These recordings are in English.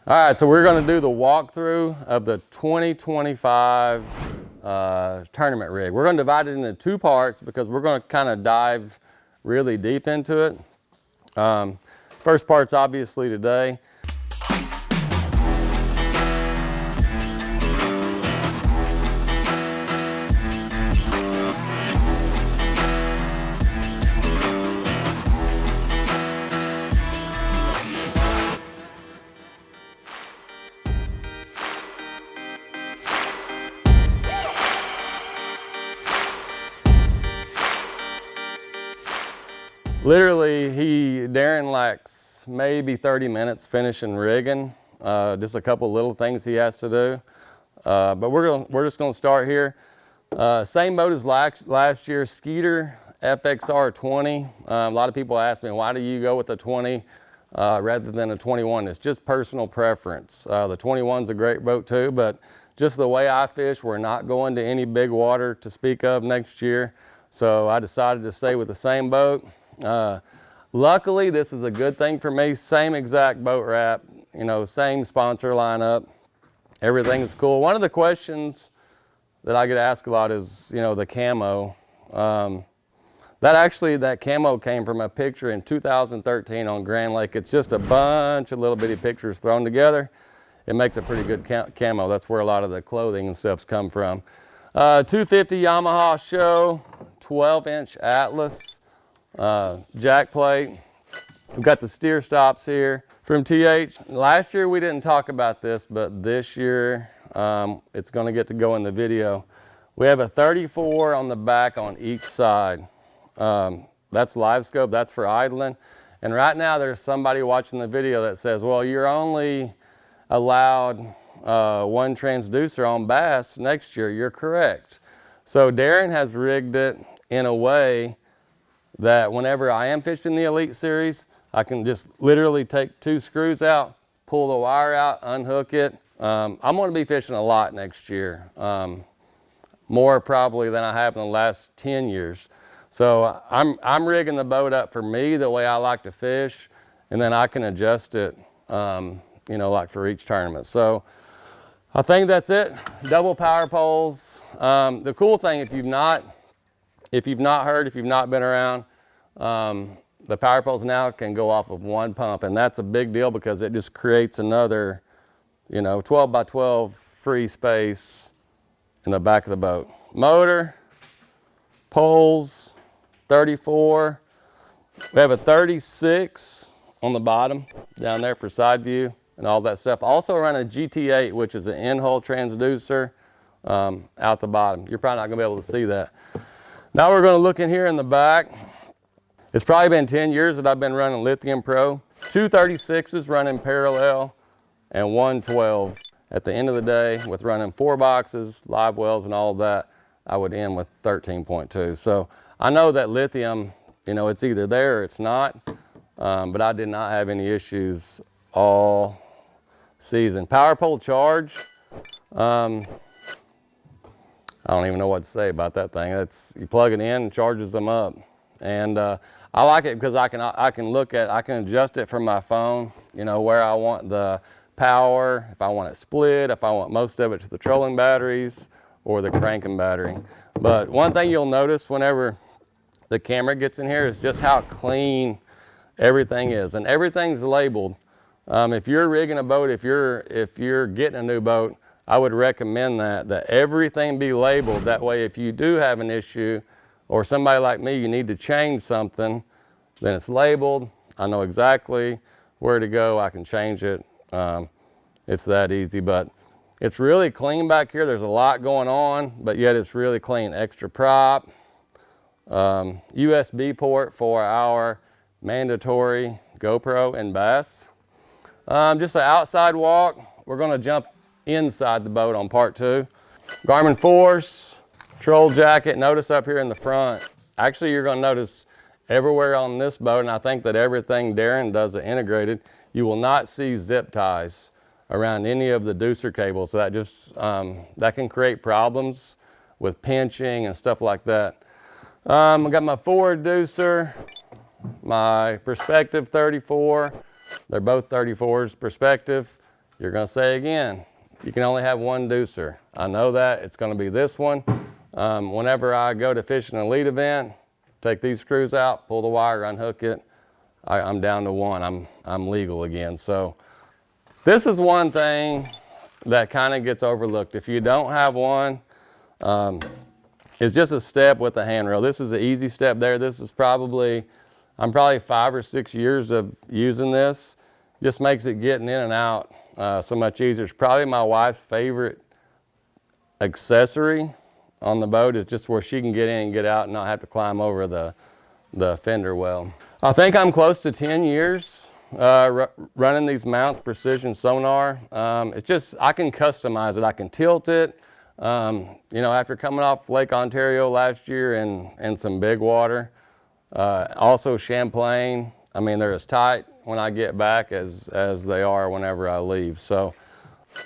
All right, so we're gonna do the walkthrough of the 2025 tournament rig. We're gonna divide it into two parts because we're gonna kind of dive really deep into it. First part's obviously today. Literally, Darren lacks maybe 30 minutes finishing rigging. Just a couple little things he has to do. But we're just gonna start here. Same boat as last year, Skeeter FXR20. A lot of people ask me, why do you go with a 20 rather than a 21? It's just personal preference. The 21's a great boat too, but just the way I fish, we're not going to any big water to speak of next year. So I decided to stay with the same boat. Luckily, this is a good thing for me. Same exact boat wrap, you know, same sponsor lineup. Everything is cool. One of the questions that I get asked a lot is, you know, the camo. That camo came from a picture in 2013 on Grand Lake. It's just a bunch of little bitty pictures thrown together. It makes a pretty good camo. That's where a lot of the clothing and stuff's come from. 250 Yamaha Show, 12-inch Atlas. Jack plate. We've got the steer stops here from TH. Last year we didn't talk about this, but this year it's going to get to go in the video. We have a 34 on the back on each side. That's live scope, that's for idling. And right now there's somebody watching the video that says, well, you're only allowed one transducer on bass next year. You're correct. So Darren has rigged it in a way that whenever I am fishing the Elite Series, I can just literally take two screws out, pull the wire out, unhook it. I'm gonna be fishing a lot next year, more probably than I have in the last 10 years. So I'm rigging the boat up for me the way I like to fish, and then I can adjust it, you know, like for each tournament. So I think that's it. Double power poles. The cool thing, if you've not heard, if you've not been around, the power poles now can go off of one pump, and that's a big deal because it just creates another, you know, 12 by 12 free space in the back of the boat. Motor, poles, 34. We have a 36 on the bottom down there for side view and all that stuff. Also run a GT8, which is an in-hole transducer out the bottom. You're probably not gonna be able to see that. Now we're gonna look in here in the back. It's probably been 10 years that I've been running Lithium Pro. 2 36s running parallel and 1 12. At the end of the day, with running 4 boxes, live wells and all of that, I would end with 13.2. So I know that lithium, you know, it's either there or it's not, but I did not have any issues all season. Power pole charge. I don't even know what to say about that thing. You plug it in and charges them up. And I like it because I can adjust it from my phone, you know, where I want the power, if I want it split, if I want most of it to the trolling batteries or the cranking battery. But one thing you'll notice whenever the camera gets in here is just how clean everything is. And everything's labeled. If you're rigging a boat, if you're getting a new boat, I would recommend that everything be labeled. That way, if you do have an issue, or somebody like me, you need to change something, then it's labeled. I know exactly where to go. I can change it. It's that easy, but it's really clean back here. There's a lot going on, but yet it's really clean. Extra prop, USB port for our mandatory GoPro and bass. Just an outside walk. We're gonna jump inside the boat on part 2. Garmin Force. Troll jacket. Notice up here in the front, actually you're going to notice everywhere on this boat, and I think that everything Darren does is integrated, you will not see zip ties around any of the deucer cables. So that just that can create problems with pinching and stuff like that. I got my forward deucer, my perspective 34. They're both 34s perspective. you're gonna say again, you can only have one deucer. I know that, it's gonna be this one. Whenever I go to fish an elite event, take these screws out, pull the wire, unhook it, I'm down to one, I'm legal again. So this is one thing that kind of gets overlooked. If you don't have one, it's just a step with the handrail. This is an easy step there. This is I'm probably 5 or 6 years of using this. Just makes it getting in and out so much easier. It's probably my wife's favorite accessory on the boat, is just where she can get in and get out and not have to climb over the fender well. I think I'm close to 10 years running these mounts, precision sonar. It's just, I can customize it. I can tilt it. You know, after coming off Lake Ontario last year in some big water, also Champlain, I mean, they're as tight when I get back as they are whenever I leave. So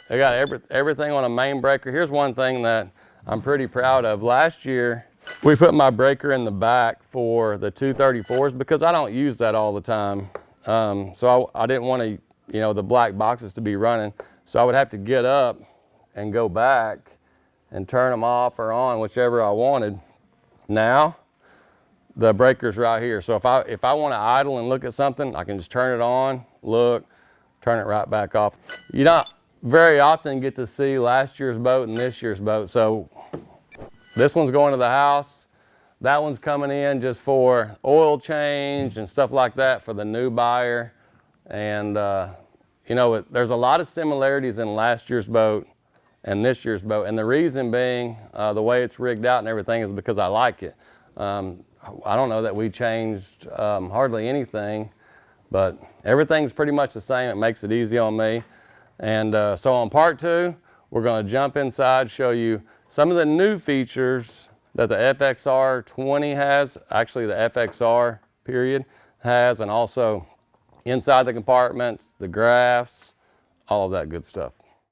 they got everything on a main breaker. Here's one thing that I'm pretty proud of. Last year, we put my breaker in the back for the 234s because I don't use that all the time. So I didn't want to, you know, the black boxes to be running. So I would have to get up and go back and turn them off or on, whichever I wanted. Now, the breaker's right here. So if I want to idle and look at something, I can just turn it on, look, turn it right back off. You don't very often get to see last year's boat and this year's boat. So this one's going to the house. That one's coming in just for oil change and stuff like that for the new buyer. And you know, there's a lot of similarities in last year's boat and this year's boat. And the reason being, the way it's rigged out and everything, is because I like it. I don't know that we changed hardly anything, but everything's pretty much the same. It makes it easy on me. And so on part 2, we're going to jump inside, show you some of the new features that the FXR20 has, actually the FXR period has, and also inside the compartments, the graphs, all of that good stuff.